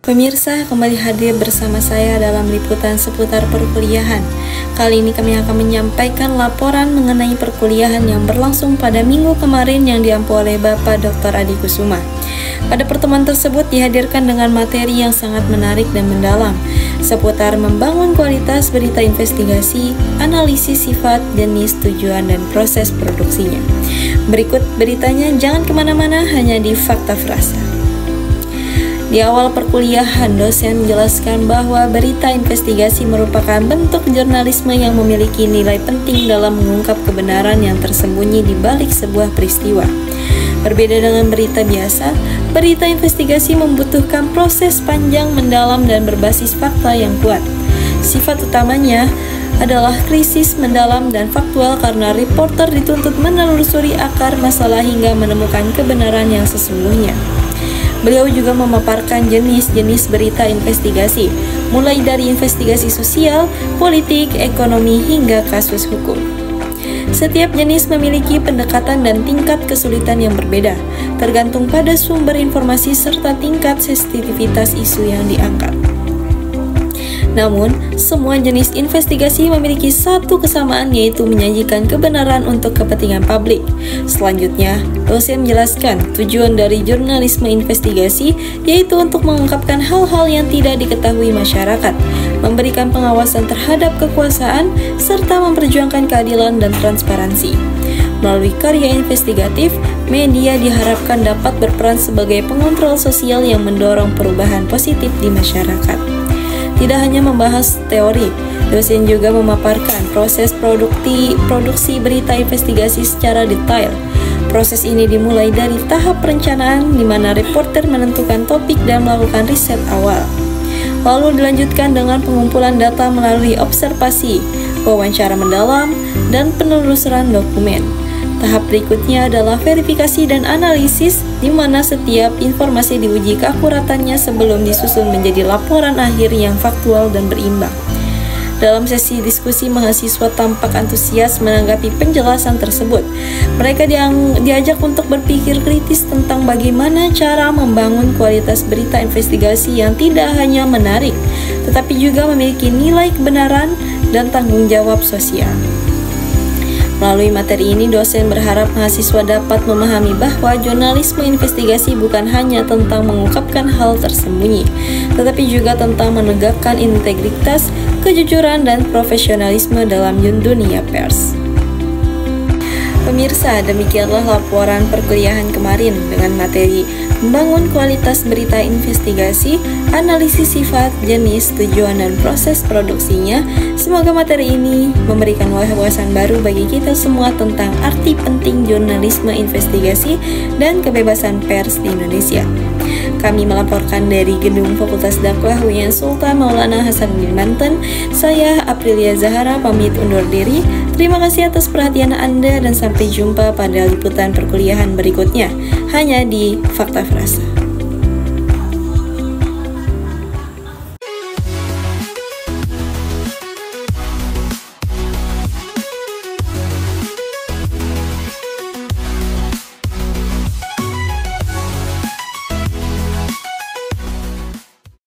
Pemirsa, kembali hadir bersama saya dalam liputan seputar perkuliahan. Kali ini kami akan menyampaikan laporan mengenai perkuliahan yang berlangsung pada minggu kemarin yang diampu oleh Bapak Dr. Adi Kusuma. Pada pertemuan tersebut dihadirkan dengan materi yang sangat menarik dan mendalam seputar membangun kualitas berita investigasi, analisis sifat, jenis, tujuan, dan proses produksinya. Berikut beritanya, jangan kemana-mana, hanya di Fakta Frasa. Di awal perkuliahan, dosen menjelaskan bahwa berita investigasi merupakan bentuk jurnalisme yang memiliki nilai penting dalam mengungkap kebenaran yang tersembunyi di balik sebuah peristiwa. Berbeda dengan berita biasa, berita investigasi membutuhkan proses panjang, mendalam, dan berbasis fakta yang kuat. Sifat utamanya adalah krisis, mendalam, dan faktual karena reporter dituntut menelusuri akar masalah hingga menemukan kebenaran yang sesungguhnya. Beliau juga memaparkan jenis-jenis berita investigasi, mulai dari investigasi sosial, politik, ekonomi, hingga kasus hukum. Setiap jenis memiliki pendekatan dan tingkat kesulitan yang berbeda, tergantung pada sumber informasi serta tingkat sensitivitas isu yang diangkat. Namun, semua jenis investigasi memiliki satu kesamaan, yaitu menyajikan kebenaran untuk kepentingan publik. Selanjutnya, dosen menjelaskan tujuan dari jurnalisme investigasi, yaitu untuk mengungkapkan hal-hal yang tidak diketahui masyarakat, memberikan pengawasan terhadap kekuasaan, serta memperjuangkan keadilan dan transparansi. Melalui karya investigatif, media diharapkan dapat berperan sebagai pengontrol sosial yang mendorong perubahan positif di masyarakat. Tidak hanya membahas teori, dosen juga memaparkan proses produksi berita investigasi secara detail. Proses ini dimulai dari tahap perencanaan, di mana reporter menentukan topik dan melakukan riset awal. Lalu dilanjutkan dengan pengumpulan data melalui observasi, wawancara mendalam, dan penelusuran dokumen. Tahap berikutnya adalah verifikasi dan analisis, di mana setiap informasi diuji keakuratannya sebelum disusun menjadi laporan akhir yang faktual dan berimbang. Dalam sesi diskusi, mahasiswa tampak antusias menanggapi penjelasan tersebut. Mereka diajak untuk berpikir kritis tentang bagaimana cara membangun kualitas berita investigasi yang tidak hanya menarik, tetapi juga memiliki nilai kebenaran dan tanggung jawab sosial. Melalui materi ini, dosen berharap mahasiswa dapat memahami bahwa jurnalisme investigasi bukan hanya tentang mengungkapkan hal tersembunyi, tetapi juga tentang menegakkan integritas, kejujuran, dan profesionalisme dalam dunia pers. Pemirsa, demikianlah laporan perkuliahan kemarin dengan materi membangun kualitas berita investigasi, analisis sifat, jenis, tujuan, dan proses produksinya. Semoga materi ini memberikan wawasan baru bagi kita semua tentang arti penting jurnalisme investigasi dan kebebasan pers di Indonesia. Kami melaporkan dari Gedung Fakultas Dakwah UIN Sultan Maulana Hasanuddin Banten. Saya Aprilia Zahara pamit undur diri. Terima kasih atas perhatian Anda dan sampai jumpa pada liputan perkuliahan berikutnya hanya di Fakta Frasa.